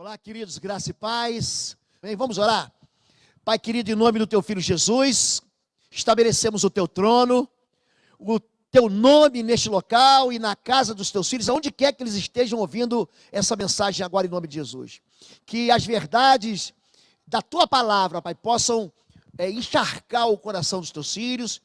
Olá, queridos, graça e paz. Bem, vamos orar. Pai querido, em nome do teu Filho Jesus, estabelecemos o teu trono, o teu nome neste local e na casa dos teus filhos, aonde quer que eles estejam ouvindo essa mensagem agora em nome de Jesus. Que as verdades da tua palavra, Pai, possam encharcar o coração dos teus filhos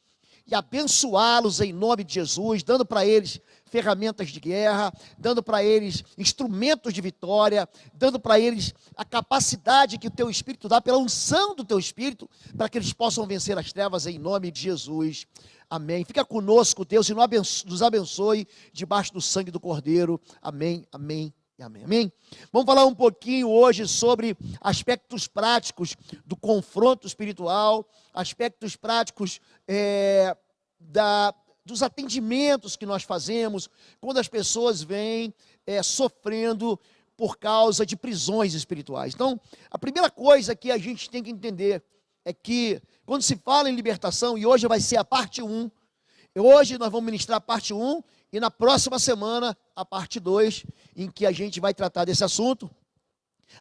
e abençoá-los em nome de Jesus, dando para eles ferramentas de guerra, dando para eles instrumentos de vitória, dando para eles a capacidade que o teu Espírito dá, pela unção do teu Espírito, para que eles possam vencer as trevas em nome de Jesus. Amém. Fica conosco, Deus, e nos abençoe debaixo do sangue do Cordeiro. Amém, amém e amém. Amém. Vamos falar um pouquinho hoje sobre aspectos práticos do confronto espiritual, aspectos práticos dos atendimentos que nós fazemos quando as pessoas vêm sofrendo por causa de prisões espirituais. Então, a primeira coisa que a gente tem que entender é que quando se fala em libertação, e hoje vai ser a parte 1, hoje nós vamos ministrar a parte 1 e na próxima semana a parte 2, em que a gente vai tratar desse assunto.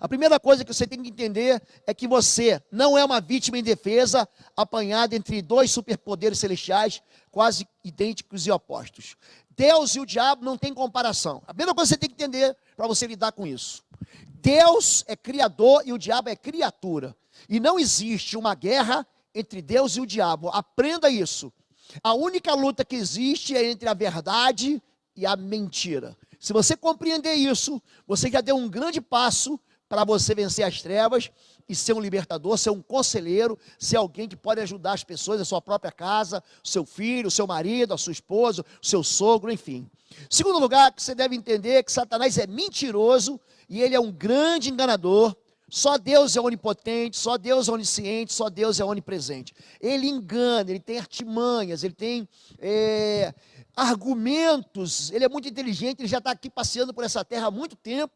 A primeira coisa que você tem que entender é que você não é uma vítima indefesa apanhada entre dois superpoderes celestiais quase idênticos e opostos. Deus e o diabo não tem comparação. A primeira coisa que você tem que entender para você lidar com isso. Deus é criador e o diabo é criatura. E não existe uma guerra entre Deus e o diabo. Aprenda isso. A única luta que existe é entre a verdade e a mentira. Se você compreender isso, você já deu um grande passo para você vencer as trevas e ser um libertador, ser um conselheiro, ser alguém que pode ajudar as pessoas, a sua própria casa, o seu filho, o seu marido, a sua esposa, o seu sogro, enfim. Segundo lugar, que você deve entender é que Satanás é mentiroso e ele é um grande enganador. Só Deus é onipotente, só Deus é onisciente, só Deus é onipresente. Ele engana, ele tem artimanhas, ele tem argumentos, ele é muito inteligente, ele já está aqui passeando por essa terra há muito tempo.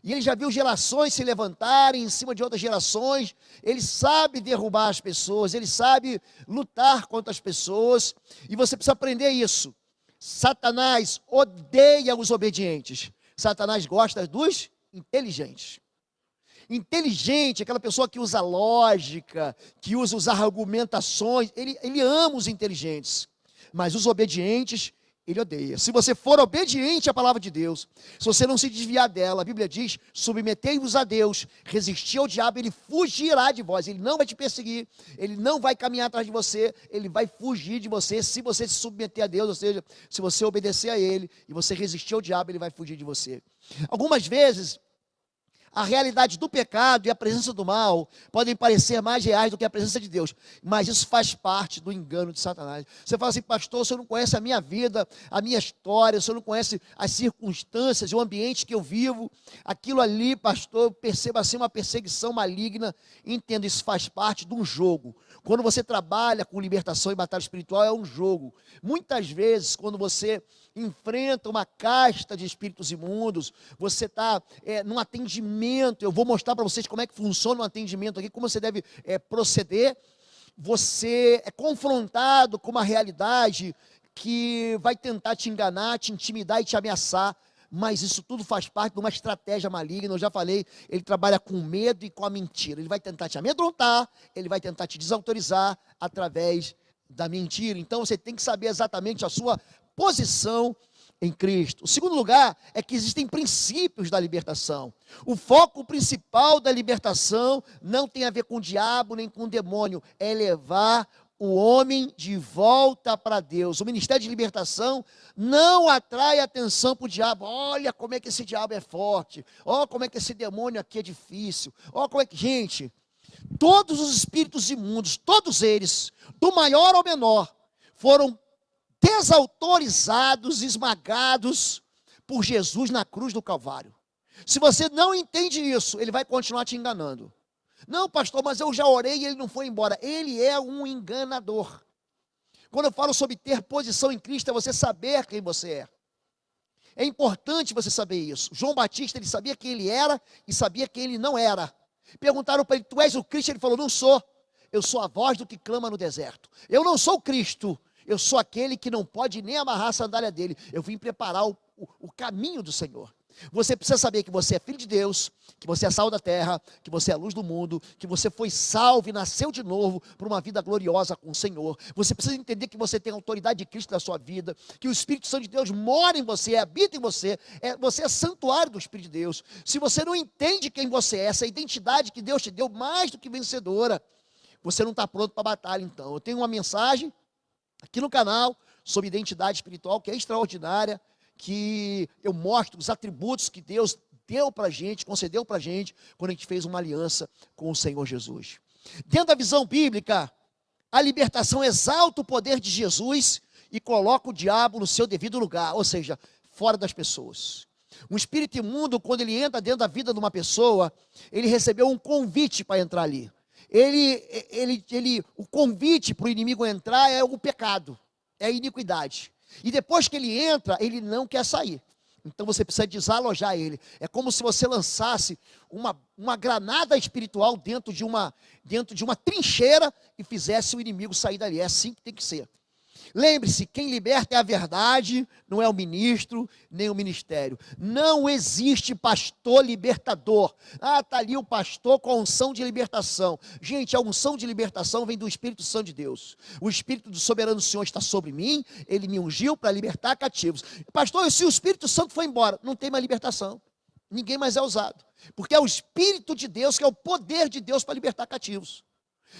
E ele já viu gerações se levantarem em cima de outras gerações. Ele sabe derrubar as pessoas, ele sabe lutar contra as pessoas. E você precisa aprender isso. Satanás odeia os obedientes. Satanás gosta dos inteligentes. Inteligente, aquela pessoa que usa lógica, que usa as argumentações. Ele ama os inteligentes. Mas os obedientes ele odeia. Se você for obediente à palavra de Deus, se você não se desviar dela, a Bíblia diz, submetei-vos a Deus, resistir ao diabo, ele fugirá de vós, ele não vai te perseguir, ele não vai caminhar atrás de você, ele vai fugir de você, se você se submeter a Deus, ou seja, se você obedecer a ele, e você resistir ao diabo, ele vai fugir de você. Algumas vezes, a realidade do pecado e a presença do mal podem parecer mais reais do que a presença de Deus, mas isso faz parte do engano de Satanás. Você fala assim, pastor, o senhor não conhece a minha vida, a minha história, o senhor não conhece as circunstâncias, o ambiente que eu vivo, aquilo ali, pastor, eu percebo assim uma perseguição maligna. Entendo, isso faz parte de um jogo. Quando você trabalha com libertação e batalha espiritual, é um jogo. Muitas vezes, quando você enfrenta uma casta de espíritos imundos, você está num atendimento, eu vou mostrar para vocês como é que funciona um atendimento aqui, como você deve proceder. Você é confrontado com uma realidade que vai tentar te enganar, te intimidar e te ameaçar, mas isso tudo faz parte de uma estratégia maligna. Eu já falei, ele trabalha com medo e com a mentira. Ele vai tentar te amedrontar, ele vai tentar te desautorizar através da mentira. Então você tem que saber exatamente a sua posição em Cristo. O segundo lugar é que existem princípios da libertação. O foco principal da libertação não tem a ver com o diabo nem com o demônio, é levar o homem de volta para Deus. O ministério de libertação não atrai atenção para o diabo. Olha como é que esse diabo é forte. Olha como é que esse demônio aqui é difícil. Olha como é que... Gente, todos os espíritos imundos, todos eles, do maior ao menor, foram desautorizados, esmagados por Jesus na cruz do Calvário. Se você não entende isso, ele vai continuar te enganando. Não, pastor, mas eu já orei e ele não foi embora. Ele é um enganador. Quando eu falo sobre ter posição em Cristo, é você saber quem você é. É importante você saber isso. João Batista, ele sabia quem ele era e sabia quem ele não era. Perguntaram para ele, tu és o Cristo? Ele falou, não sou. Eu sou a voz do que clama no deserto. Eu não sou o Cristo. Eu sou aquele que não pode nem amarrar a sandália dele. Eu vim preparar o caminho do Senhor. Você precisa saber que você é filho de Deus, que você é sal da terra, que você é a luz do mundo, que você foi salvo e nasceu de novo para uma vida gloriosa com o Senhor. Você precisa entender que você tem a autoridade de Cristo na sua vida, que o Espírito Santo de Deus mora em você, habita em você, você é santuário do Espírito de Deus. Se você não entende quem você é, essa identidade que Deus te deu, mais do que vencedora, você não está pronto para a batalha, então. Eu tenho uma mensagem aqui no canal sobre identidade espiritual, que é extraordinária, que eu mostro os atributos que Deus deu para a gente, concedeu para a gente, quando a gente fez uma aliança com o Senhor Jesus. Dentro da visão bíblica, a libertação exalta o poder de Jesus e coloca o diabo no seu devido lugar, ou seja, fora das pessoas. Um espírito imundo, quando ele entra dentro da vida de uma pessoa, ele recebeu um convite para entrar ali. O convite para o inimigo entrar é o pecado, é a iniquidade. E depois que ele entra, ele não quer sair. Então você precisa desalojar ele. É como se você lançasse uma granada espiritual dentro de uma trincheira e fizesse o inimigo sair dali. É assim que tem que ser. Lembre-se, quem liberta é a verdade, não é o ministro, nem o ministério. Não existe pastor libertador. Está ali o pastor com a unção de libertação. Gente, a unção de libertação vem do Espírito Santo de Deus. O Espírito do soberano Senhor está sobre mim, ele me ungiu para libertar cativos. Pastor, e se o Espírito Santo foi embora? Não tem mais libertação. Ninguém mais é usado. Porque é o Espírito de Deus, que é o poder de Deus para libertar cativos.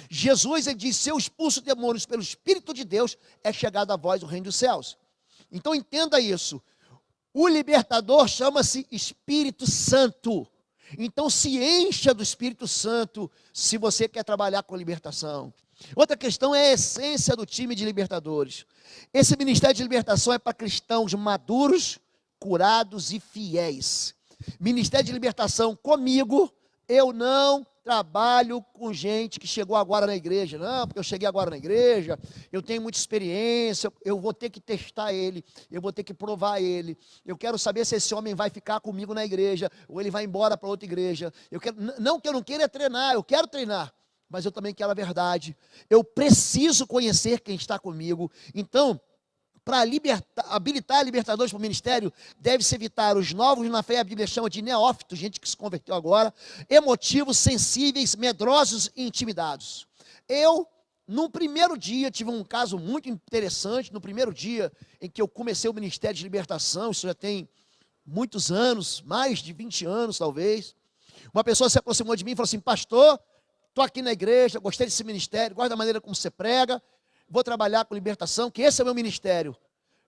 Jesus, ele diz, se eu expulso demônios pelo Espírito de Deus, é chegada a vós o reino dos céus. Então entenda isso, o libertador chama-se Espírito Santo. Então se encha do Espírito Santo, se você quer trabalhar com libertação. Outra questão é a essência do time de libertadores. Esse ministério de libertação é para cristãos maduros, curados e fiéis. Ministério de libertação comigo, eu não trabalho com gente que chegou agora na igreja. Não, porque eu cheguei agora na igreja, eu tenho muita experiência, eu vou ter que testar ele, eu vou ter que provar ele. Eu quero saber se esse homem vai ficar comigo na igreja, ou ele vai embora para outra igreja. Não que eu não queira treinar, eu quero treinar, mas eu também quero a verdade. Eu preciso conhecer quem está comigo. Então, para habilitar libertadores para o ministério, deve-se evitar os novos na fé, a Bíblia chama de neófitos, gente que se converteu agora, emotivos, sensíveis, medrosos e intimidados. Eu, no primeiro dia, tive um caso muito interessante, no primeiro dia em que eu comecei o ministério de libertação, isso já tem muitos anos, mais de 20 anos talvez, uma pessoa se aproximou de mim e falou assim, pastor, estou aqui na igreja, gostei desse ministério, gosto da maneira como você prega, vou trabalhar com libertação, que esse é o meu ministério.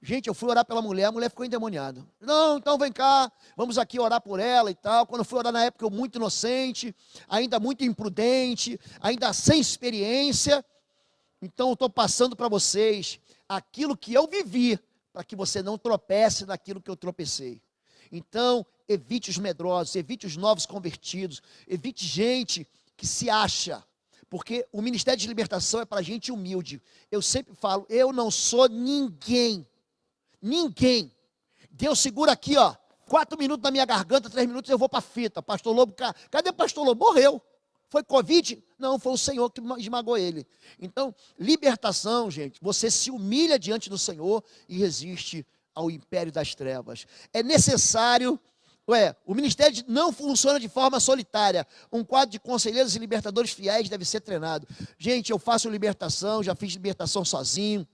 Gente, eu fui orar pela mulher, a mulher ficou endemoniada. Não, então vem cá, vamos aqui orar por ela e tal. Quando eu fui orar na época, eu muito inocente, ainda muito imprudente, ainda sem experiência. Então eu estou passando para vocês aquilo que eu vivi, para que você não tropece naquilo que eu tropecei. Então, evite os medrosos, evite os novos convertidos, evite gente que se acha. Porque o ministério de libertação é para gente humilde. Eu sempre falo, eu não sou ninguém. Ninguém. Deus segura aqui, 4 minutos na minha garganta, 3 minutos eu vou para a fita. Pastor Lobo, cadê o pastor Lobo? Morreu. Foi Covid? Não, foi o Senhor que esmagou ele. Então, libertação, gente, você se humilha diante do Senhor e resiste ao império das trevas. É necessário... o ministério não funciona de forma solitária. Um quadro de conselheiros e libertadores fiéis deve ser treinado. Gente, eu faço libertação, já fiz libertação sozinho,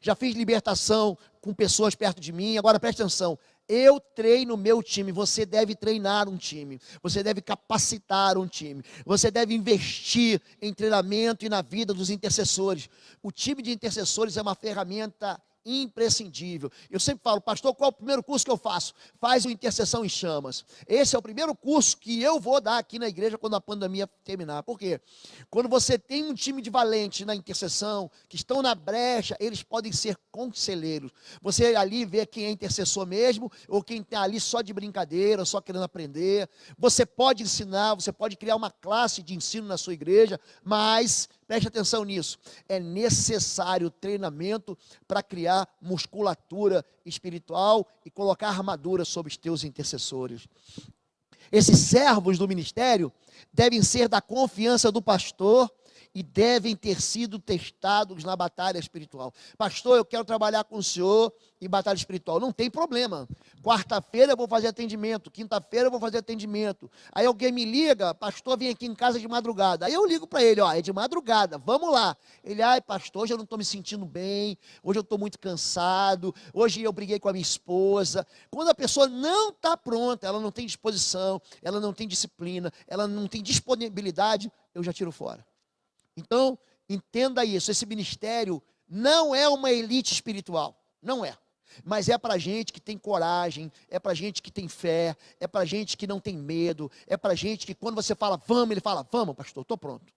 já fiz libertação com pessoas perto de mim. Agora preste atenção, eu treino o meu time. Você deve treinar um time, você deve capacitar um time, você deve investir em treinamento e na vida dos intercessores. O time de intercessores é uma ferramenta imprescindível. Eu sempre falo, pastor, qual é o primeiro curso que eu faço? Faz o Intercessão em Chamas. Esse é o primeiro curso que eu vou dar aqui na igreja quando a pandemia terminar. Por quê? Quando você tem um time de valentes na intercessão, que estão na brecha, eles podem ser conselheiros. Você ali vê quem é intercessor mesmo, ou quem está ali só de brincadeira, só querendo aprender. Você pode ensinar, você pode criar uma classe de ensino na sua igreja, mas... preste atenção nisso, é necessário treinamento para criar musculatura espiritual e colocar armadura sobre os teus intercessores. Esses servos do ministério devem ser da confiança do pastor e devem ter sido testados na batalha espiritual. Pastor, eu quero trabalhar com o senhor em batalha espiritual. Não tem problema. Quarta-feira eu vou fazer atendimento, quinta-feira eu vou fazer atendimento. Aí alguém me liga, pastor, vem aqui em casa de madrugada. Aí eu ligo para ele, ó, é de madrugada, vamos lá. Ele, ai pastor, hoje eu não estou me sentindo bem, hoje eu estou muito cansado, hoje eu briguei com a minha esposa. Quando a pessoa não está pronta, ela não tem disposição, ela não tem disciplina, ela não tem disponibilidade, eu já tiro fora. Então, entenda isso, esse ministério não é uma elite espiritual, não é. Mas é para gente que tem coragem, é para gente que tem fé, é para gente que não tem medo, é para gente que quando você fala vamos, ele fala vamos pastor, estou pronto.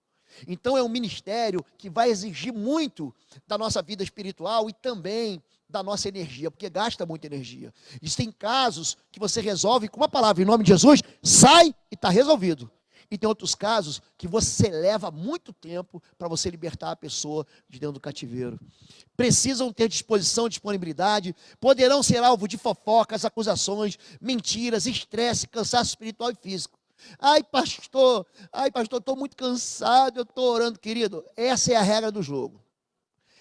Então é um ministério que vai exigir muito da nossa vida espiritual e também da nossa energia, porque gasta muita energia. Existem casos que você resolve com uma palavra, em nome de Jesus, sai e está resolvido. E tem outros casos que você leva muito tempo para você libertar a pessoa de dentro do cativeiro. Precisam ter disposição, disponibilidade, poderão ser alvo de fofocas, acusações, mentiras, estresse, cansaço espiritual e físico. Ai pastor, estou muito cansado, eu estou orando, querido. Essa é a regra do jogo.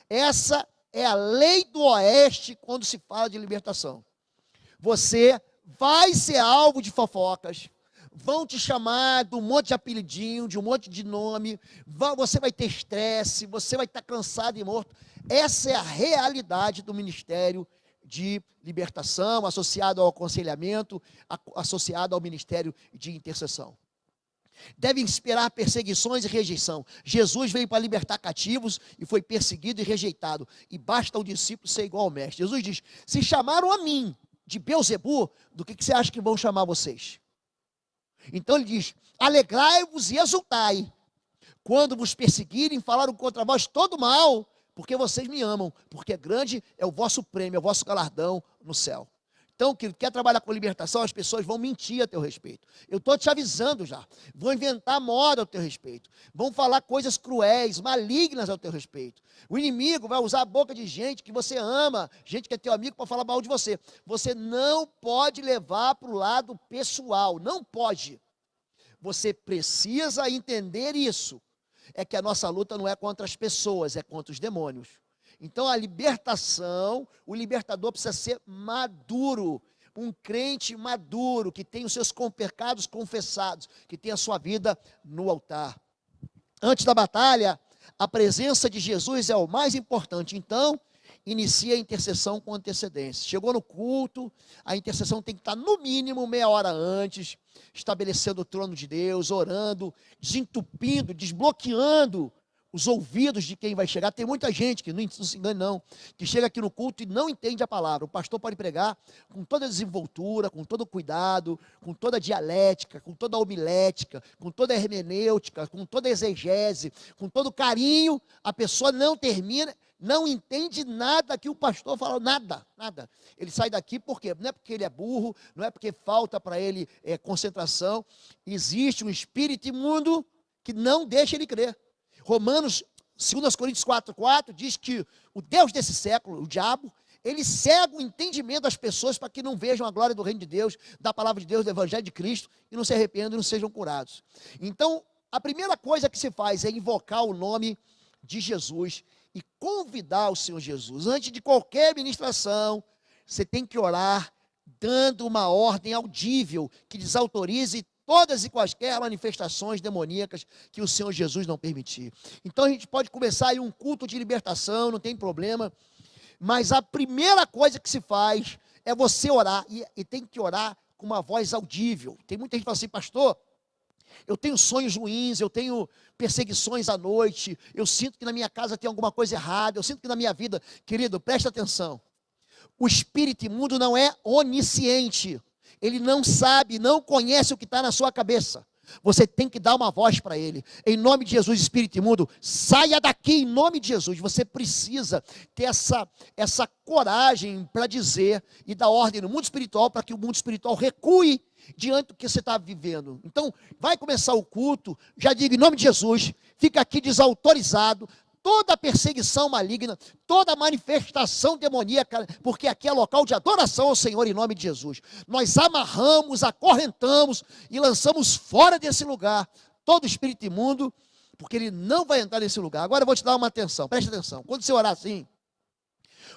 Essa é a lei do oeste quando se fala de libertação. Você vai ser alvo de fofocas, vão te chamar de um monte de apelidinho, de um monte de nome, você vai ter estresse, você vai estar cansado e morto. Essa é a realidade do ministério de libertação, associado ao aconselhamento, associado ao ministério de intercessão. Devem esperar perseguições e rejeição. Jesus veio para libertar cativos e foi perseguido e rejeitado. E basta o discípulo ser igual ao mestre. Jesus diz, se chamaram a mim de Beelzebu, do que você acha que vão chamar vocês? Então ele diz, alegrai-vos e exultai, quando vos perseguirem, falaram contra vós todo mal, porque vocês me amam, porque grande é o vosso prêmio, é o vosso galardão no céu. Então, quer trabalhar com libertação, as pessoas vão mentir a teu respeito. Eu estou te avisando já. Vão inventar moda ao teu respeito. Vão falar coisas cruéis, malignas ao teu respeito. O inimigo vai usar a boca de gente que você ama, gente que é teu amigo, para falar mal de você. Você não pode levar para o lado pessoal. Não pode. Você precisa entender isso. É que a nossa luta não é contra as pessoas, é contra os demônios. Então a libertação, o libertador precisa ser maduro, um crente maduro, que tem os seus pecados confessados, que tem a sua vida no altar. Antes da batalha, a presença de Jesus é o mais importante, então inicia a intercessão com antecedência. Chegou no culto, a intercessão tem que estar no mínimo meia hora antes, estabelecendo o trono de Deus, orando, desentupindo, desbloqueando os ouvidos de quem vai chegar. Tem muita gente, que não se engane não, que chega aqui no culto e não entende a palavra. O pastor pode pregar com toda a desenvoltura, com todo o cuidado, com toda a dialética, com toda a homilética, com toda a hermenêutica, com toda a exegese, com todo o carinho. A pessoa não termina, não entende nada que o pastor fala, nada. Ele sai daqui por quê? Não é porque ele é burro, não é porque falta para ele concentração. Existe um espírito imundo que não deixa ele crer. Romanos, 2 Coríntios 4,4 diz que o Deus desse século, o diabo, ele cega o entendimento das pessoas para que não vejam a glória do reino de Deus, da palavra de Deus, do evangelho de Cristo, e não se arrependam e não sejam curados. Então, a primeira coisa que se faz é invocar o nome de Jesus e convidar o Senhor Jesus. Antes de qualquer ministração, você tem que orar, dando uma ordem audível que desautorize todas e quaisquer manifestações demoníacas que o Senhor Jesus não permitir. Então a gente pode começar aí um culto de libertação, não tem problema, mas a primeira coisa que se faz é você orar, e tem que orar com uma voz audível. Tem muita gente que fala assim, pastor, eu tenho sonhos ruins, eu tenho perseguições à noite, eu sinto que na minha casa tem alguma coisa errada, eu sinto que na minha vida, querido, presta atenção, o espírito imundo não é onisciente. Ele não sabe, não conhece o que está na sua cabeça. Você tem que dar uma voz para ele. Em nome de Jesus, espírito imundo, saia daqui em nome de Jesus. Você precisa ter essa coragem para dizer e dar ordem no mundo espiritual, para que o mundo espiritual recue diante do que você está vivendo. Então, vai começar o culto, já diga em nome de Jesus, fica aqui desautorizado, toda perseguição maligna, toda manifestação demoníaca, porque aqui é local de adoração ao Senhor em nome de Jesus. Nós amarramos, acorrentamos e lançamos fora desse lugar todo espírito imundo porque ele não vai entrar nesse lugar. Agora eu vou te dar uma atenção, preste atenção. Quando você orar assim,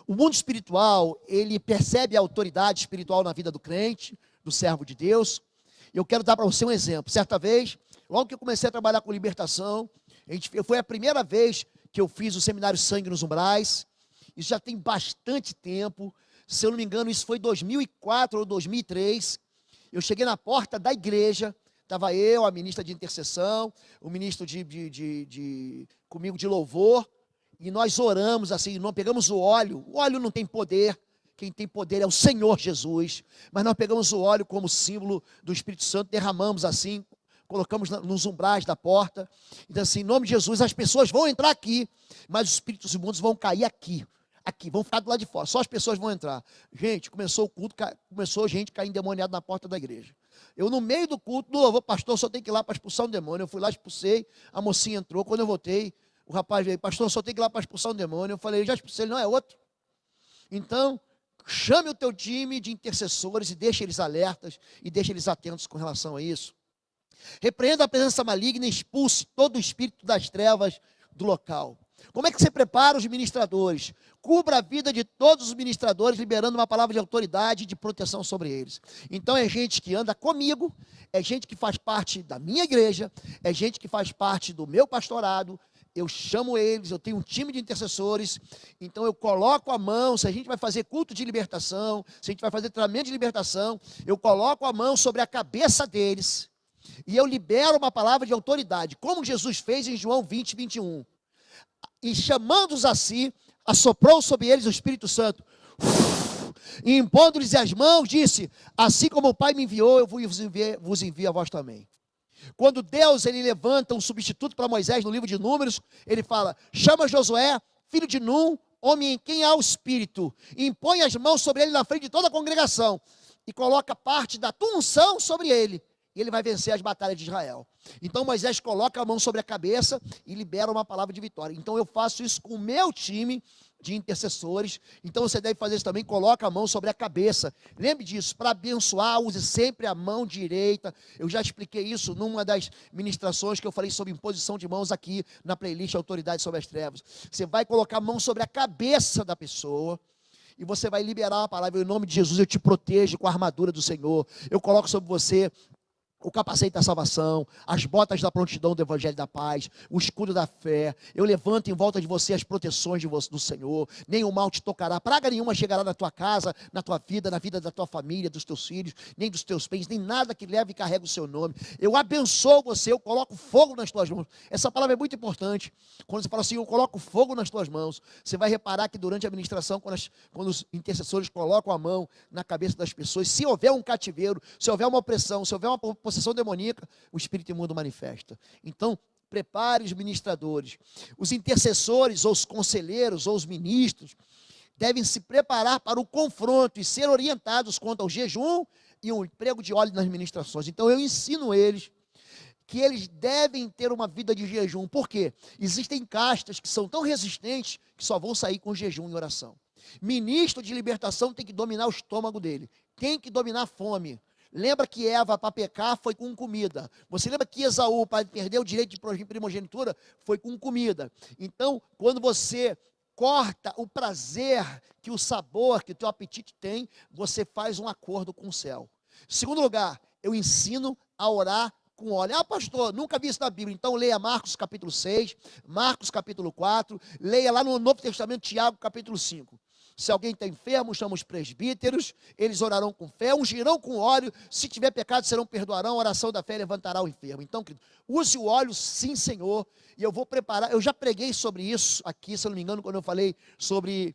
o mundo espiritual, ele percebe a autoridade espiritual na vida do crente, do servo de Deus. Eu quero dar para você um exemplo. Certa vez, logo que eu comecei a trabalhar com libertação, foi a primeira vez que eu fiz o seminário Sangue nos Umbrais. Isso já tem bastante tempo. Se eu não me engano, isso foi 2004 ou 2003. Eu cheguei na porta da igreja, estava eu, a ministra de intercessão, o ministro comigo de louvor, e nós oramos assim, nós pegamos o óleo não tem poder, quem tem poder é o Senhor Jesus, mas nós pegamos o óleo como símbolo do Espírito Santo, derramamos assim, colocamos nos umbrais da porta, então assim, em nome de Jesus, as pessoas vão entrar aqui, mas os espíritos imundos vão cair aqui, vão ficar do lado de fora, só as pessoas vão entrar. Gente, começou o culto, começou gente cair endemoniado na porta da igreja. Eu no meio do culto, do louvor, pastor, só tem que ir lá para expulsar um demônio. Eu fui lá, expulsei, a mocinha entrou, quando eu voltei, o rapaz veio, pastor, só tem que ir lá para expulsar um demônio. Eu falei, eu já expulsei, ele não é outro. Então, chame o teu time de intercessores e deixe eles alertas e deixe eles atentos com relação a isso. Repreenda a presença maligna e expulse todo o espírito das trevas do local. Como é que você prepara os ministradores? Cubra a vida de todos os ministradores, liberando uma palavra de autoridade e de proteção sobre eles. Então é gente que anda comigo, é gente que faz parte da minha igreja, é gente que faz parte do meu pastorado. Eu chamo eles, eu tenho um time de intercessores, então eu coloco a mão, se a gente vai fazer culto de libertação, se a gente vai fazer treinamento de libertação, eu coloco a mão sobre a cabeça deles, e eu libero uma palavra de autoridade, como Jesus fez em João 20, 21. E chamando-os a si, assoprou sobre eles o Espírito Santo, e impondo-lhes as mãos, disse, assim como o Pai me enviou, eu vos envio a vós também. Quando Deus ele levanta um substituto para Moisés no livro de Números, ele fala, chama Josué, filho de Num, homem em quem há o Espírito, e impõe as mãos sobre ele na frente de toda a congregação, e coloca parte da tua unção sobre ele, e ele vai vencer as batalhas de Israel. Então Moisés coloca a mão sobre a cabeça e libera uma palavra de vitória. Então eu faço isso com o meu time de intercessores. Então você deve fazer isso também, coloca a mão sobre a cabeça. Lembre disso, para abençoar, use sempre a mão direita. Eu já expliquei isso numa das ministrações que eu falei sobre imposição de mãos aqui na playlist Autoridade sobre as Trevas. Você vai colocar a mão sobre a cabeça da pessoa e você vai liberar a palavra. Em nome de Jesus eu te protejo com a armadura do Senhor. Eu coloco sobre você o capacete da salvação, as botas da prontidão do Evangelho da Paz, o escudo da fé. Eu levanto em volta de você as proteções do Senhor. Nenhum mal te tocará, praga nenhuma chegará na tua casa, na tua vida, na vida da tua família, dos teus filhos, nem dos teus bens, nem nada que leve e carregue o seu nome. Eu abençoo você, eu coloco fogo nas tuas mãos. Essa palavra é muito importante. Quando você fala assim, eu coloco fogo nas tuas mãos, você vai reparar que durante a administração, quando os intercessores colocam a mão na cabeça das pessoas, se houver um cativeiro, se houver uma opressão, se houver uma possessão demoníaca, o espírito imundo manifesta. Então, prepare os ministradores. Os intercessores, ou os conselheiros, ou os ministros, devem se preparar para o confronto e ser orientados quanto ao jejum e o emprego de óleo nas ministrações. Então, eu ensino eles que eles devem ter uma vida de jejum. Por quê? Existem castas que são tão resistentes que só vão sair com jejum e oração. Ministro de libertação tem que dominar o estômago dele, tem que dominar a fome. Lembra que Eva, para pecar, foi com comida. Você lembra que Esaú, para perder o direito de primogenitura, foi com comida. Então, quando você corta o prazer, que o sabor, que o teu apetite tem, você faz um acordo com o céu. Segundo lugar, eu ensino a orar com óleo. Ah, pastor, nunca vi isso na Bíblia. Então leia Marcos capítulo 6, Marcos capítulo 4, leia lá no Novo Testamento, Tiago capítulo 5. Se alguém está enfermo, chama os presbíteros, eles orarão com fé, ungirão com óleo, se tiver pecado serão perdoarão, a oração da fé levantará o enfermo. Então, querido, use o óleo, sim, Senhor, e eu vou preparar, eu já preguei sobre isso aqui, se eu não me engano, quando eu falei sobre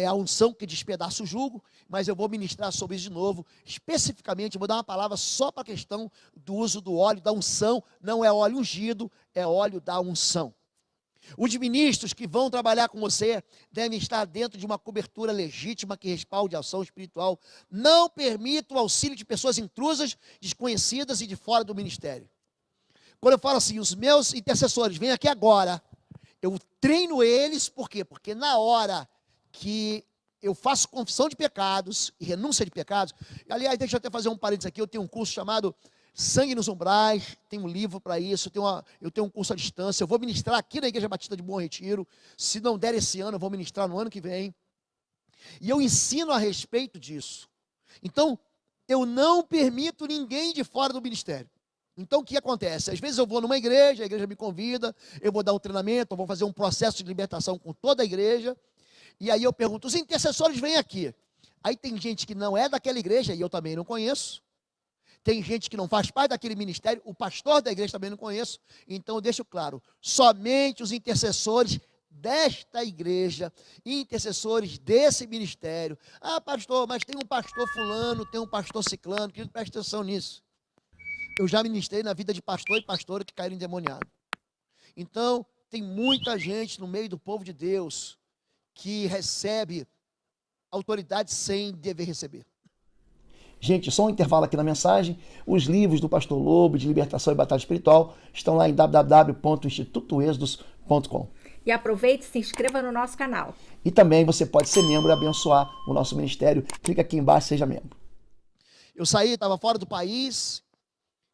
a unção que despedaça o jugo, mas eu vou ministrar sobre isso de novo, especificamente, eu vou dar uma palavra só para a questão do uso do óleo, da unção, não é óleo ungido, é óleo da unção. Os ministros que vão trabalhar com você devem estar dentro de uma cobertura legítima que respalde a ação espiritual. Não permita o auxílio de pessoas intrusas, desconhecidas e de fora do ministério. Quando eu falo assim, os meus intercessores vêm aqui agora, eu treino eles, por quê? Porque na hora que eu faço confissão de pecados e renúncia de pecados, aliás, deixa eu até fazer um parênteses aqui, eu tenho um curso chamado Sangue nos Umbrais, tem um livro para isso, eu tenho um curso à distância, eu vou ministrar aqui na Igreja Batista de Bom Retiro, se não der esse ano, eu vou ministrar no ano que vem, e eu ensino a respeito disso. Então, eu não permito ninguém de fora do ministério. Então, o que acontece? Às vezes eu vou numa igreja, a igreja me convida, eu vou dar um treinamento, eu vou fazer um processo de libertação com toda a igreja, e aí eu pergunto, os intercessores vêm aqui. Aí tem gente que não é daquela igreja, e eu também não conheço. Tem gente que não faz parte daquele ministério, o pastor da igreja também não conheço. Então eu deixo claro, somente os intercessores desta igreja, intercessores desse ministério. Ah, pastor, mas tem um pastor fulano, tem um pastor ciclano, que presta atenção nisso. Eu já ministrei na vida de pastor e pastora que caíram endemoniados. Então, tem muita gente no meio do povo de Deus que recebe autoridade sem dever receber. Gente, só um intervalo aqui na mensagem. Os livros do Pastor Lobo, de Libertação e Batalha Espiritual, estão lá em www.institutoexodus.com. E aproveite e se inscreva no nosso canal. E também você pode ser membro e abençoar o nosso ministério. Clica aqui embaixo, seja membro. Eu saí, estava fora do país,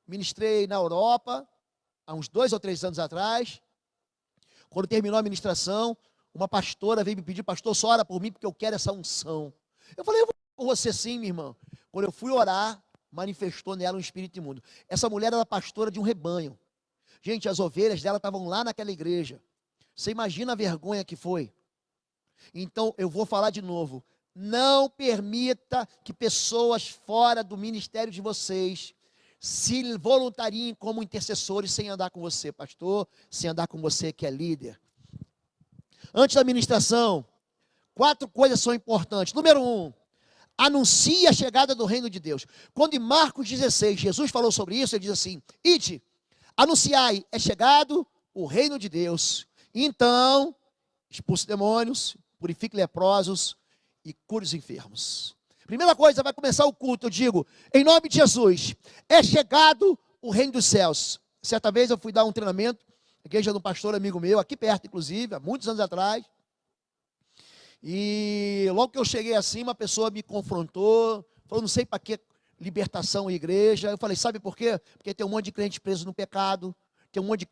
ministrei na Europa, há uns 2 ou 3 anos atrás. Quando terminou a ministração, uma pastora veio me pedir, pastor, só ora por mim, porque eu quero essa unção. Eu falei, eu vou por você sim, minha irmã. Quando eu fui orar, manifestou nela um espírito imundo. Essa mulher era pastora de um rebanho. Gente, as ovelhas dela estavam lá naquela igreja. Você imagina a vergonha que foi? Então, eu vou falar de novo. Não permita que pessoas fora do ministério de vocês se voluntariem como intercessores sem andar com você, pastor, sem andar com você que é líder. Antes da ministração, 4 coisas são importantes. Número 1, anuncia a chegada do reino de Deus. Quando em Marcos 16, Jesus falou sobre isso, ele diz assim, ide, anunciai, é chegado o reino de Deus. Então, expulse demônios, purifique leprosos e cure os enfermos. Primeira coisa, vai começar o culto, eu digo, em nome de Jesus, é chegado o reino dos céus. Certa vez eu fui dar um treinamento, na igreja de um pastor amigo meu, aqui perto inclusive, há muitos anos atrás. E logo que eu cheguei assim, uma pessoa me confrontou, falou, não sei para que libertação e igreja. Eu falei, sabe por quê? Porque tem um monte de crente preso no pecado, tem um monte de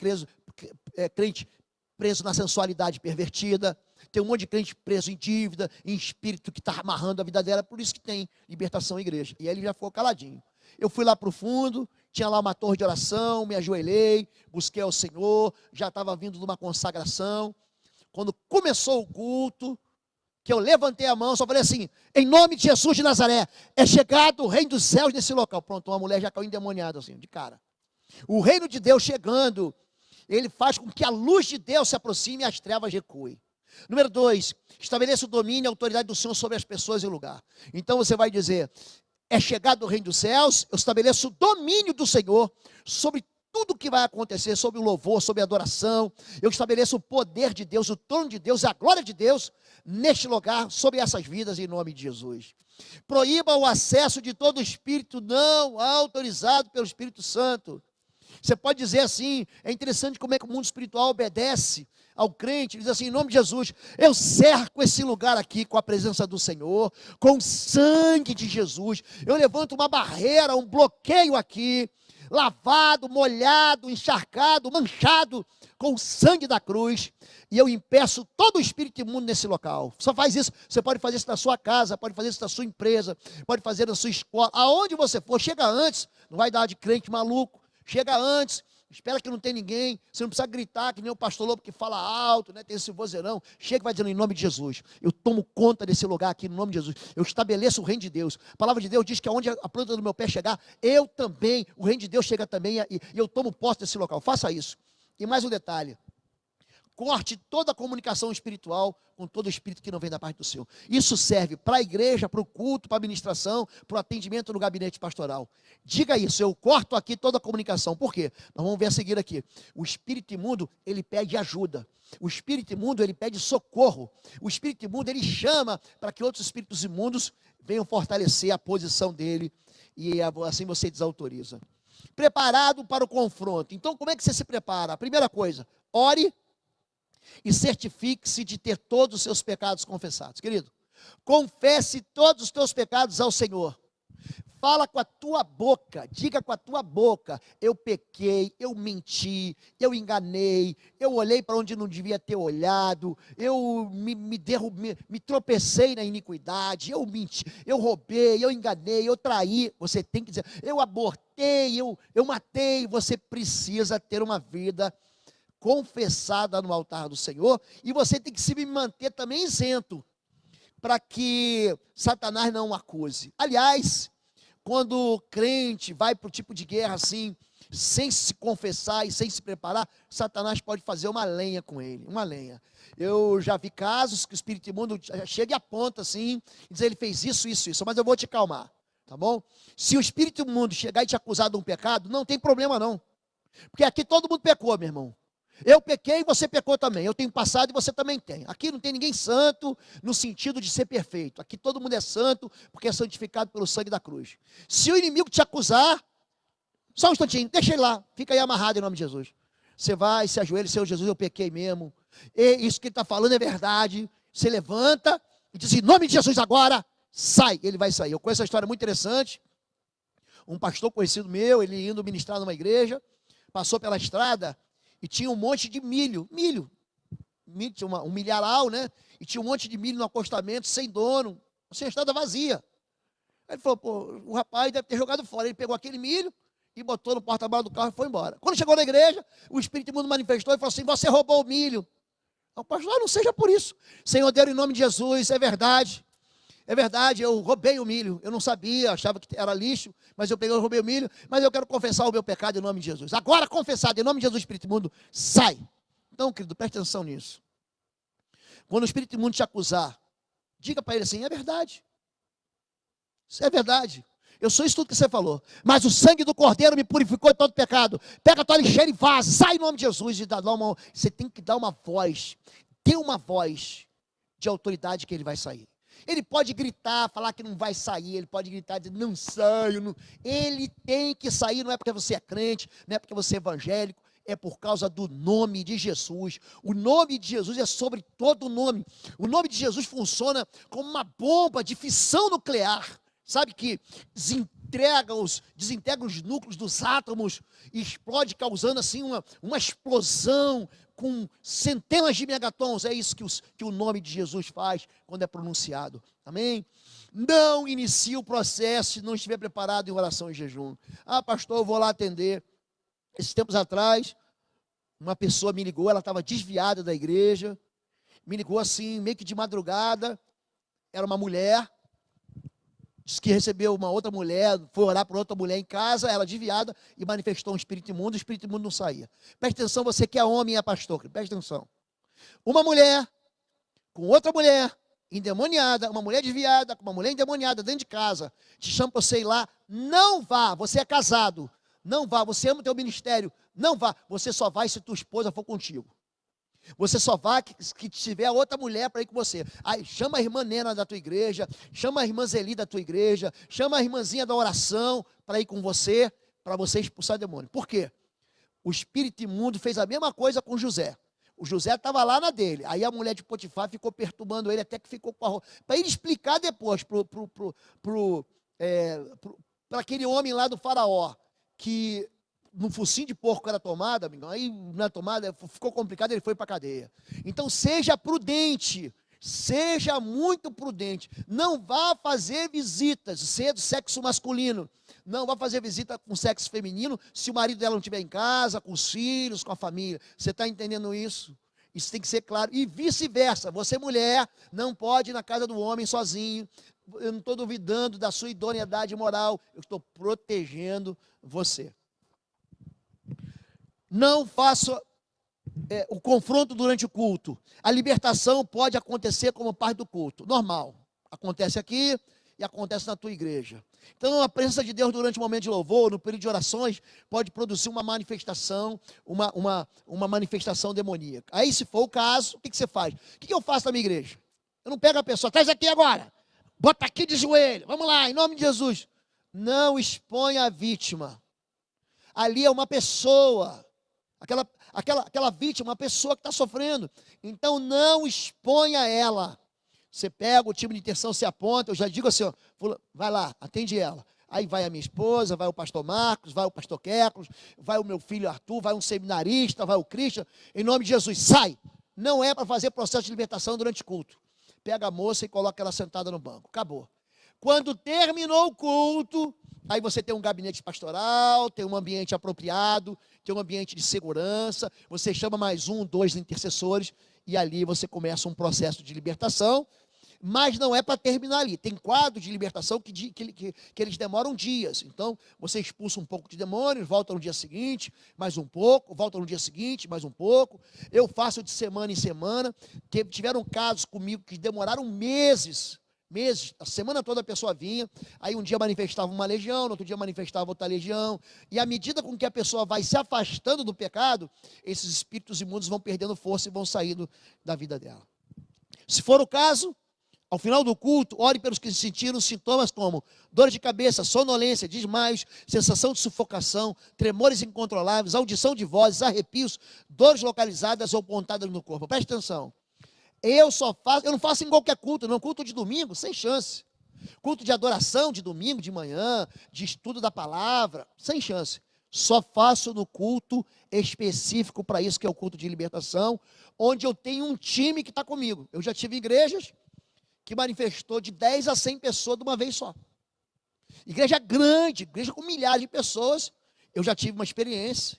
crente preso na sensualidade pervertida, tem um monte de crente preso em dívida, em espírito que está amarrando a vida dela, por isso que tem libertação e igreja. E aí ele já ficou caladinho. Eu fui lá para o fundo, tinha lá uma torre de oração, me ajoelhei, busquei ao Senhor, já estava vindo de uma consagração. Quando começou o culto, que eu levantei a mão, só falei assim, em nome de Jesus de Nazaré, é chegado o reino dos céus nesse local. Pronto, uma mulher já caiu endemoniada assim, de cara. O reino de Deus chegando, ele faz com que a luz de Deus se aproxime e as trevas recuem. Número 2, estabeleça o domínio e a autoridade do Senhor sobre as pessoas e o lugar. Então você vai dizer, é chegado o reino dos céus, eu estabeleço o domínio do Senhor sobre tudo que vai acontecer, sobre o louvor, sobre a adoração. Eu estabeleço o poder de Deus, o trono de Deus, a glória de Deus neste lugar, sobre essas vidas, em nome de Jesus. Proíba o acesso de todo espírito não autorizado pelo Espírito Santo. Você pode dizer assim, é interessante como é que o mundo espiritual obedece ao crente, ele diz assim, em nome de Jesus, eu cerco esse lugar aqui com a presença do Senhor, com o sangue de Jesus, eu levanto uma barreira, um bloqueio aqui, lavado, molhado, encharcado, manchado com o sangue da cruz, e eu impeço todo o espírito imundo nesse local. Só faz isso, você pode fazer isso na sua casa, pode fazer isso na sua empresa, pode fazer na sua escola, aonde você for, chega antes, não vai dar de crente maluco, chega antes, espera que não tem ninguém, você não precisa gritar que nem o pastor Lobo que fala alto, né, tem esse vozeirão, chega e vai dizendo em nome de Jesus, eu tomo conta desse lugar aqui no nome de Jesus, eu estabeleço o reino de Deus, a palavra de Deus diz que aonde a planta do meu pé chegar, eu também, o reino de Deus chega também e eu tomo posse desse local, faça isso. E mais um detalhe, corte toda a comunicação espiritual com todo espírito que não vem da parte do Senhor. Isso serve para a igreja, para o culto, para a administração, para o atendimento no gabinete pastoral. Diga isso, eu corto aqui toda a comunicação. Por quê? Nós vamos ver a seguir aqui. O espírito imundo, ele pede ajuda. O espírito imundo, ele pede socorro. O espírito imundo, ele chama para que outros espíritos imundos venham fortalecer a posição dele e assim você desautoriza. Preparado para o confronto. Então, como é que você se prepara? A primeira coisa, ore e certifique-se de ter todos os seus pecados confessados. Querido, confesse todos os teus pecados ao Senhor. fala com a tua boca, diga com a tua boca: eu pequei, eu menti, eu enganei, eu olhei para onde não devia ter olhado, eu me tropecei na iniquidade, eu menti, eu roubei, eu enganei, eu traí. Você tem que dizer: eu abortei, eu matei. Você precisa ter uma vida confessada no altar do Senhor, e você tem que se manter também isento, para que Satanás não o acuse. Aliás, quando o crente vai para o tipo de guerra assim, sem se confessar e sem se preparar, Satanás pode fazer uma lenha com ele, uma lenha. Eu já vi casos que o espírito imundo chega e aponta assim, e diz: ele fez isso, isso, isso, mas eu vou te calmar, tá bom? Se o espírito imundo chegar e te acusar de um pecado, não tem problema não, porque aqui todo mundo pecou, meu irmão. Eu pequei e você pecou também. Eu tenho passado e você também tem. Aqui não tem ninguém santo no sentido de ser perfeito. Aqui todo mundo é santo porque é santificado pelo sangue da cruz. Se o inimigo te acusar, só um instantinho, deixa ele lá, fica aí amarrado em nome de Jesus. Você vai, se ajoelha: Senhor Jesus, eu pequei mesmo. E isso que ele está falando é verdade. Você levanta e diz: em nome de Jesus agora, sai. Ele vai sair. Eu conheço uma história muito interessante. Um pastor conhecido meu, ele indo ministrar numa igreja, passou pela estrada e tinha um monte de milho, tinha um milharal, né? E tinha um monte de milho no acostamento, sem dono, sem estrada vazia. Aí ele falou: pô, o rapaz deve ter jogado fora. Ele pegou aquele milho e botou no porta-malas do carro e foi embora. Quando chegou na igreja, o Espírito Imundo manifestou e falou assim: você roubou o milho. O pastor: não seja por isso. Senhor Deus, em nome de Jesus, é verdade. É verdade, eu roubei o milho, eu não sabia, achava que era lixo, mas eu peguei e roubei o milho, mas eu quero confessar o meu pecado em nome de Jesus. Agora confessado em nome de Jesus, Espírito Imundo, sai. Então, querido, preste atenção nisso. Quando o Espírito Imundo te acusar, diga para ele assim: é verdade. Isso é verdade. Eu sou isso tudo que você falou, mas o sangue do Cordeiro me purificou de todo pecado. Pega a tua lixeira e vaza, sai em nome de Jesus. Você tem que dar uma voz, ter uma voz de autoridade que ele vai sair. Ele pode gritar, falar que não vai sair, ele pode gritar, dizer: não saio. Não. Ele tem que sair, não é porque você é crente, não é porque você é evangélico, é por causa do nome de Jesus. O nome de Jesus é sobre todo nome. O nome de Jesus funciona como uma bomba de fissão nuclear, sabe, que desintegra os núcleos dos átomos e explode, causando assim uma explosão com centenas de megatons. É isso que o nome de Jesus faz quando é pronunciado. Amém? Não inicie o processo se não estiver preparado em oração e jejum. Ah, pastor, eu vou lá atender. Esses tempos atrás, uma pessoa me ligou, ela estava desviada da igreja, me ligou assim, meio que de madrugada. Era uma mulher, disse que recebeu uma outra mulher, foi orar por outra mulher em casa, ela desviada, e manifestou um espírito imundo, o espírito imundo não saía. Preste atenção, você que é homem e é pastor, preste atenção. Uma mulher com outra mulher endemoniada, uma mulher desviada com uma mulher endemoniada dentro de casa, te chama para você ir lá, não vá. Você é casado, não vá. Você ama o teu ministério, não vá. Você só vai se tua esposa for contigo. Você só vai que tiver outra mulher para ir com você. Aí chama a irmã Nena da tua igreja, chama a irmã Zeli da tua igreja, chama a irmãzinha da oração para ir com você, para você expulsar demônio. Por quê? O espírito imundo fez a mesma coisa com José. O José estava lá na dele. Aí a mulher de Potifar ficou perturbando ele, até que ficou com a roupa. Para ele explicar depois para aquele homem lá do faraó, que no focinho de porco era tomada, amigão, aí na tomada ficou complicado, ele foi para a cadeia. Então seja prudente, seja muito prudente. Não vá fazer visitas, se é do sexo masculino, não vá fazer visita com sexo feminino, se o marido dela não estiver em casa, com os filhos, com a família. Você está entendendo isso? Isso tem que ser claro. E vice-versa, você mulher não pode ir na casa do homem sozinho. Eu não estou duvidando da sua idoneidade moral, eu estou protegendo você. Não faça o confronto durante o culto. A libertação pode acontecer como parte do culto, normal. Acontece aqui e acontece na tua igreja. Então, a presença de Deus durante o momento de louvor, no período de orações, pode produzir uma manifestação, uma manifestação demoníaca. Aí, se for o caso, o que você faz? O que eu faço na minha igreja? Eu não pego a pessoa: traz aqui agora, bota aqui de joelho, vamos lá, em nome de Jesus. Não exponha a vítima. Ali é uma pessoa. Aquela vítima, uma pessoa que está sofrendo. Então não exponha ela. Você pega o time de intercessão, se aponta, eu já digo assim, ó, vai lá, atende ela. Aí vai a minha esposa, vai o pastor Marcos, vai o pastor Quercos, vai o meu filho Arthur, vai um seminarista, vai o Christian. Em nome de Jesus, sai! Não é para fazer processo de libertação durante o culto. Pega a moça e coloca ela sentada no banco. Acabou. Quando terminou o culto, aí você tem um gabinete pastoral, tem um ambiente apropriado, tem um ambiente de segurança, você chama mais um, dois intercessores, e ali você começa um processo de libertação, mas não é para terminar ali. Tem quadros de libertação que eles demoram dias. Então, você expulsa um pouco de demônios, volta no dia seguinte, mais um pouco, volta no dia seguinte, mais um pouco. Eu faço de semana em semana. Tiveram casos comigo que demoraram meses, a semana toda a pessoa vinha, aí um dia manifestava uma legião, no outro dia manifestava outra legião, e à medida com que a pessoa vai se afastando do pecado, esses espíritos imundos vão perdendo força e vão saindo da vida dela. Se for o caso, ao final do culto, ore pelos que sentiram sintomas como dor de cabeça, sonolência, desmaios, sensação de sufocação, tremores incontroláveis, audição de vozes, arrepios, dores localizadas ou pontadas no corpo. Preste atenção. Eu não faço em qualquer culto, não. Culto de domingo, sem chance. Culto de adoração de domingo, de manhã, de estudo da palavra, sem chance. Só faço no culto específico para isso, que é o culto de libertação, onde eu tenho um time que está comigo. Eu já tive igrejas que manifestou de 10 a 100 pessoas de uma vez só. Igreja grande, igreja com milhares de pessoas. Eu já tive uma experiência.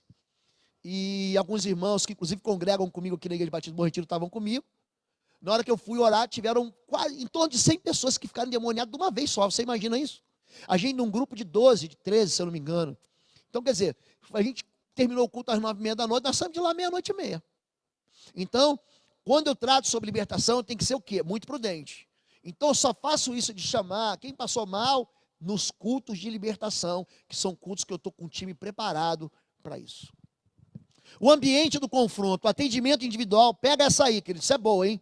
E alguns irmãos que inclusive congregam comigo aqui na Igreja Batista do Bom Retiro estavam comigo. Na hora que eu fui orar, tiveram quase em torno de 100 pessoas que ficaram endemoniadas de uma vez só. Você imagina isso? A gente num grupo de 12, de 13, se eu não me engano. Então, quer dizer, a gente terminou o culto às 9h30 da noite, nós saímos de lá 00:30. Então, quando eu trato sobre libertação, tem que ser o quê? Muito prudente. Então, eu só faço isso de chamar quem passou mal nos cultos de libertação, que são cultos que eu estou com um time preparado para isso. O ambiente do confronto, o atendimento individual, pega essa aí, querido, isso é boa, hein?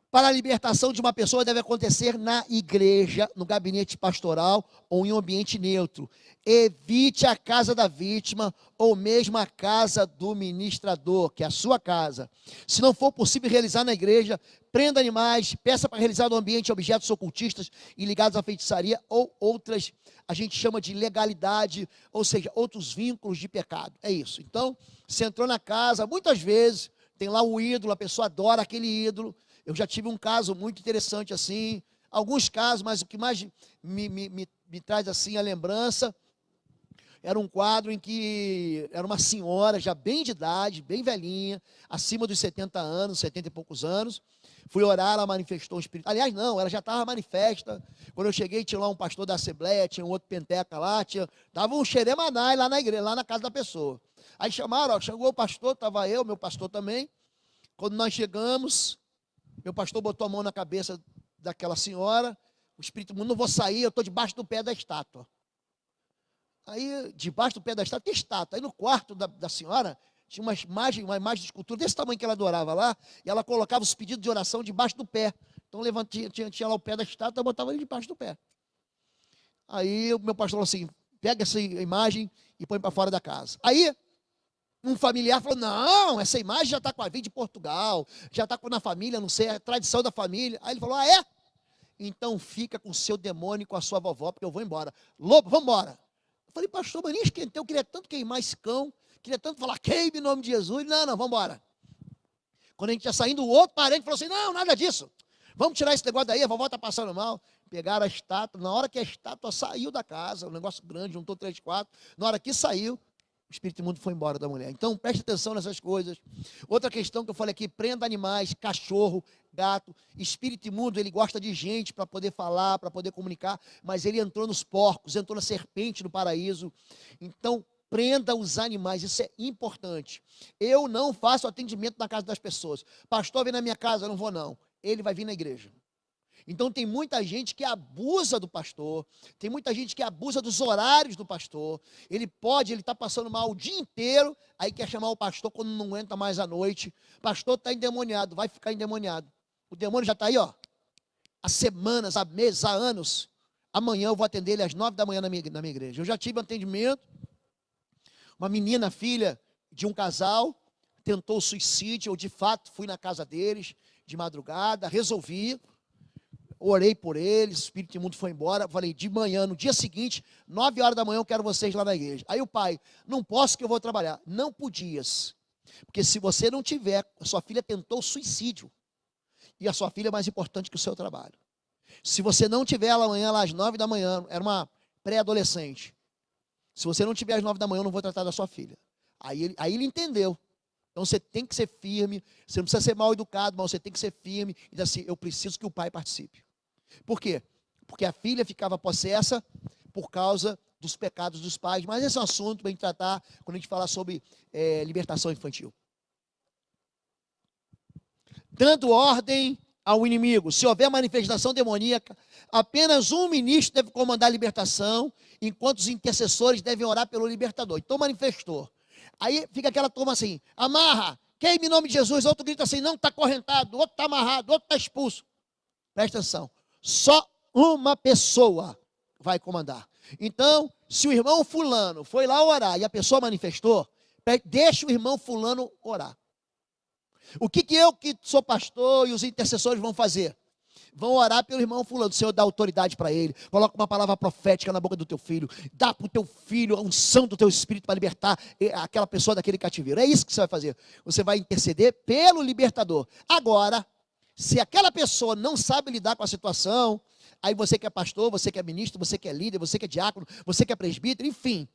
Para a libertação de uma pessoa deve acontecer na igreja, no gabinete pastoral ou em um ambiente neutro. Evite a casa da vítima ou mesmo a casa do ministrador, que é a sua casa. Se não for possível realizar na igreja, prenda animais, peça para realizar no ambiente objetos ocultistas e ligados à feitiçaria ou outras, a gente chama de legalidade, ou seja, outros vínculos de pecado. É isso. Então, você entrou na casa, muitas vezes tem lá o ídolo, a pessoa adora aquele ídolo. Eu já tive um caso muito interessante assim, alguns casos, mas o que mais me traz assim a lembrança, era um quadro em que era uma senhora já bem de idade, bem velhinha, acima dos 70 anos, 70 e poucos anos. Fui orar, ela manifestou um espírito. Aliás, não, ela já estava manifesta. Quando eu cheguei, tinha lá um pastor da Assembleia, tinha um outro penteca lá, estava um xeremanai lá na igreja, lá na casa da pessoa. Aí chamaram, ó, chegou o pastor, estava eu, meu pastor também. Quando nós chegamos, meu pastor botou a mão na cabeça daquela senhora, o espírito imundo, não vou sair, eu estou debaixo do pé da estátua. Aí, debaixo do pé da estátua, tem estátua. Aí no quarto da senhora, tinha uma imagem de escultura desse tamanho que ela adorava lá, e ela colocava os pedidos de oração debaixo do pé. Então, tinha lá o pé da estátua, eu botava ele debaixo do pé. Aí, o meu pastor falou assim, pega essa imagem e põe para fora da casa. Aí, um familiar falou, não, essa imagem já está com a vida de Portugal, já está na família, não sei, é a tradição da família. Aí ele falou, ah, é? Então fica com o seu demônio e com a sua vovó, porque eu vou embora. Lobo, vamos embora. Eu falei, pastor, mas nem esquentei, eu queria tanto queimar esse cão, queria tanto falar, queime em nome de Jesus. Não, vamos embora. Quando a gente ia saindo, o outro parente falou assim, não, nada disso. Vamos tirar esse negócio daí, a vovó está passando mal. Pegaram a estátua, na hora que a estátua saiu da casa, um negócio grande, juntou 3, 4, na hora que saiu, o espírito imundo foi embora da mulher. Então, preste atenção nessas coisas. Outra questão que eu falei aqui, prenda animais, cachorro, gato. Espírito imundo, ele gosta de gente para poder falar, para poder comunicar, mas ele entrou nos porcos, entrou na serpente no paraíso. Então, prenda os animais, isso é importante. Eu não faço atendimento na casa das pessoas. Pastor, vem na minha casa, eu não vou não. Ele vai vir na igreja. Então tem muita gente que abusa do pastor, tem muita gente que abusa dos horários do pastor. Ele está passando mal o dia inteiro, aí quer chamar o pastor quando não aguenta mais à noite. O pastor está endemoniado, vai ficar endemoniado. O demônio já está aí, ó, há semanas, há meses, há anos. Amanhã eu vou atender ele às 9h na minha igreja. Eu já tive um atendimento, uma menina, filha de um casal, tentou suicídio, eu de fato fui na casa deles, de madrugada, resolvi. orei por eles, o espírito imundo foi embora. Falei, de manhã, no dia seguinte, 9 horas da manhã, eu quero vocês lá na igreja. Aí o pai, não posso que eu vou trabalhar. Não podias, porque se você não tiver, a sua filha tentou suicídio, e a sua filha é mais importante que o seu trabalho. Se você não tiver ela amanhã, lá às 9 da manhã, era uma pré-adolescente, se você não tiver às 9 da manhã, eu não vou tratar da sua filha. Aí ele entendeu. Então você tem que ser firme, você não precisa ser mal educado, mas você tem que ser firme e dizer assim, eu preciso que o pai participe. Por quê? Porque a filha ficava possessa por causa dos pecados dos pais, mas esse é um assunto para a gente tratar quando a gente falar sobre libertação infantil. Dando ordem ao inimigo. Se houver manifestação demoníaca, apenas um ministro deve comandar a libertação, enquanto os intercessores devem orar pelo libertador. Então manifestou. Aí fica aquela turma assim, amarra, queime em nome de Jesus, outro grita assim, não, está acorrentado, outro está amarrado, outro está expulso. Presta atenção, só uma pessoa vai comandar. Então, se o irmão fulano foi lá orar e a pessoa manifestou, deixa o irmão fulano orar. O que eu que sou pastor e os intercessores vão fazer? Vão orar pelo irmão fulano, o Senhor dá autoridade para ele, coloca uma palavra profética na boca do teu filho, dá para o teu filho a unção do teu espírito para libertar aquela pessoa daquele cativeiro. É isso que você vai fazer. Você vai interceder pelo libertador. Agora, se aquela pessoa não sabe lidar com a situação, aí você que é pastor, você que é ministro, você que é líder, você que é diácono, você que é presbítero, enfim,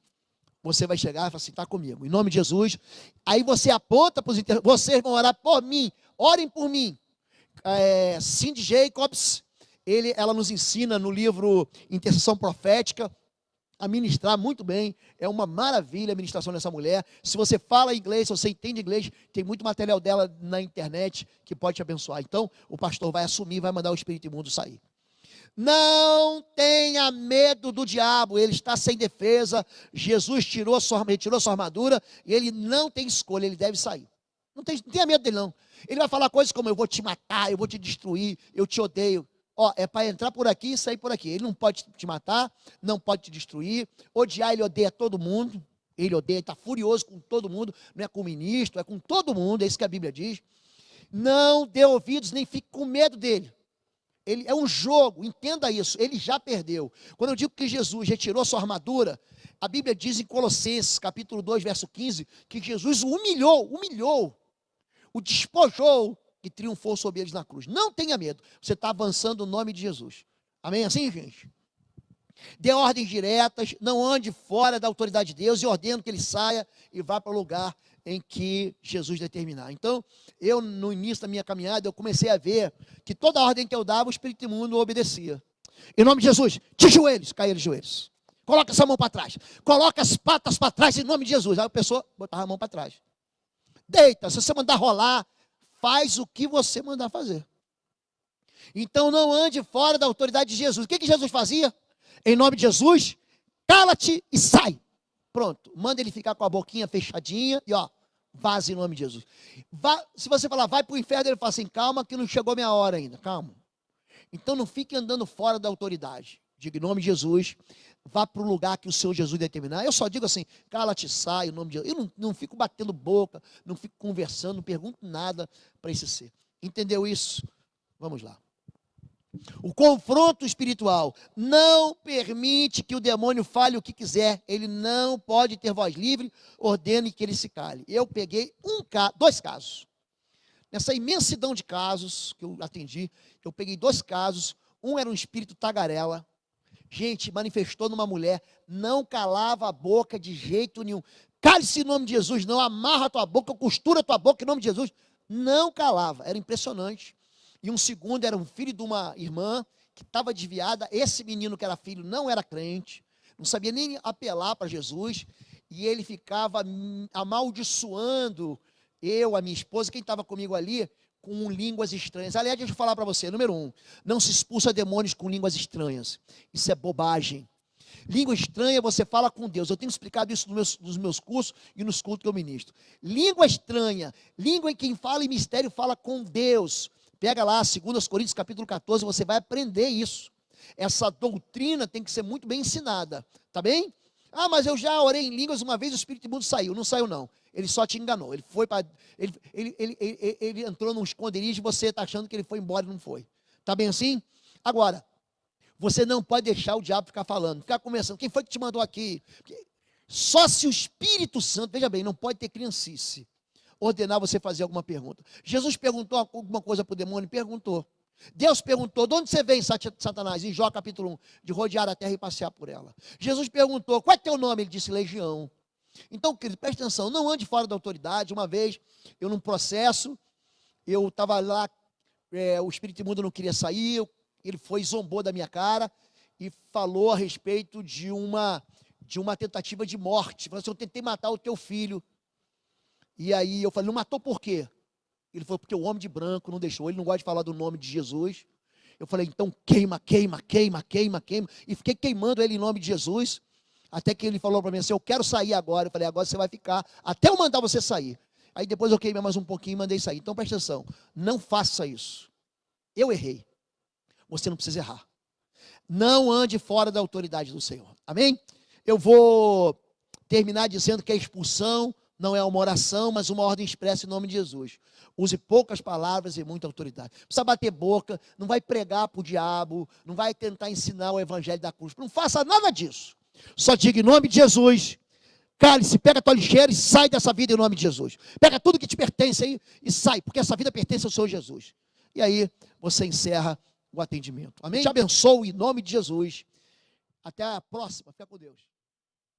você vai chegar e falar assim, está comigo, em nome de Jesus. Aí você aponta para os intercessores, vocês vão orar por mim, orem por mim. Cindy Jacobs, ela nos ensina no livro Intercessão Profética a ministrar muito bem, é uma maravilha a ministração dessa mulher. Se você fala inglês, se você entende inglês, tem muito material dela na internet que pode te abençoar. Então, o pastor vai assumir, vai mandar o espírito imundo sair. Não tenha medo do diabo, ele está sem defesa. Jesus retirou sua armadura e ele não tem escolha, ele deve sair. Não tenha medo dele não. Ele vai falar coisas como, eu vou te matar, eu vou te destruir, eu te odeio. É para entrar por aqui e sair por aqui. Ele não pode te matar, não pode te destruir. Odiar, ele odeia todo mundo. Ele odeia, está furioso com todo mundo. Não é com o ministro, é com todo mundo. É isso que a Bíblia diz. Não dê ouvidos, nem fique com medo dele. Ele é um jogo, entenda isso. Ele já perdeu. Quando eu digo que Jesus retirou sua armadura, a Bíblia diz em Colossenses, capítulo 2, verso 15, que Jesus o humilhou, o despojou e triunfou sobre eles na cruz. Não tenha medo, você está avançando no nome de Jesus. Amém? Assim, gente? Dê ordens diretas, não ande fora da autoridade de Deus e ordeno que ele saia e vá para o lugar em que Jesus determinar. Então, eu no início da minha caminhada, eu comecei a ver que toda ordem que eu dava, o espírito imundo obedecia. Em nome de Jesus, de joelhos, caíram os joelhos. Coloca essa mão para trás. Coloca as patas para trás em nome de Jesus. Aí a pessoa botava a mão para trás. Deita, se você mandar rolar, faz o que você mandar fazer. Então não ande fora da autoridade de Jesus. O que Jesus fazia? Em nome de Jesus, cala-te e sai. Pronto, manda ele ficar com a boquinha fechadinha e vaza em nome de Jesus. Se você falar, vai para o inferno, ele fala assim, calma que não chegou minha hora ainda, calma. Então não fique andando fora da autoridade. Diga em nome de Jesus, vá para o lugar que o Senhor Jesus determinar. Eu só digo assim, cala-te, sai, em nome de Jesus. Eu não fico batendo boca, não fico conversando, não pergunto nada para esse ser. Entendeu isso? Vamos lá. O confronto espiritual não permite que o demônio fale o que quiser. Ele não pode ter voz livre, ordene que ele se cale. Eu peguei dois casos. Nessa imensidão de casos que eu atendi, eu peguei 2 casos. Um era um espírito tagarela. Gente, manifestou numa mulher, não calava a boca de jeito nenhum. Cale-se em nome de Jesus, não amarra a tua boca, costura a tua boca em nome de Jesus. Não calava, era impressionante. E um segundo era um filho de uma irmã que estava desviada. Esse menino que era filho não era crente, não sabia nem apelar para Jesus. E ele ficava amaldiçoando eu, a minha esposa, quem estava comigo ali, com línguas estranhas. Aliás, deixa eu falar para você, número 1, não se expulsa demônios com línguas estranhas. Isso é bobagem. Língua estranha, você fala com Deus. Eu tenho explicado isso nos meus cursos e nos cultos que eu ministro. Língua estranha, língua em quem fala em mistério, fala com Deus. Pega lá, 2 Coríntios capítulo 14, você vai aprender isso. Essa doutrina tem que ser muito bem ensinada, tá bem? Ah, mas eu já orei em línguas uma vez, o espírito imundo saiu. Não saiu não, ele só te enganou. Ele foi para, ele entrou num esconderijo e você está achando que ele foi embora e não foi. Tá bem assim? Agora, você não pode deixar o diabo ficar falando, ficar conversando. Quem foi que te mandou aqui? Só se o Espírito Santo, veja bem, não pode ter criancice, ordenar você fazer alguma pergunta. Jesus perguntou alguma coisa para o demônio? Perguntou. Deus perguntou, de onde você vem, Satanás? Em Jó capítulo 1, de rodear a terra e passear por ela. Jesus perguntou, qual é teu nome? Ele disse, Legião. Então, querido, preste atenção, não ande fora da autoridade. Uma vez, eu num processo, eu estava lá, o espírito imundo não queria sair, ele foi, zombou da minha cara e falou a respeito de uma tentativa de morte. Falou assim, eu tentei matar o teu filho. E aí eu falei, não matou por quê? Ele falou, porque o homem de branco não deixou, ele não gosta de falar do nome de Jesus. Eu falei, então queima, queima, queima, queima, queima. E fiquei queimando ele em nome de Jesus, até que ele falou para mim assim, eu quero sair agora. Eu falei, agora você vai ficar, até eu mandar você sair. Aí depois eu queimei mais um pouquinho e mandei sair. Então presta atenção, não faça isso. Eu errei, você não precisa errar. Não ande fora da autoridade do Senhor, amém? Eu vou terminar dizendo que a expulsão não é uma oração, mas uma ordem expressa em nome de Jesus. Use poucas palavras e muita autoridade. Não precisa bater boca, não vai pregar para o diabo, não vai tentar ensinar o evangelho da cruz. Não faça nada disso. Só diga em nome de Jesus, cale-se, pega a tua lixeira e sai dessa vida em nome de Jesus. Pega tudo que te pertence aí e sai, porque essa vida pertence ao Senhor Jesus. E aí você encerra o atendimento. Amém? Te abençoo em nome de Jesus. Até a próxima. Fica com Deus.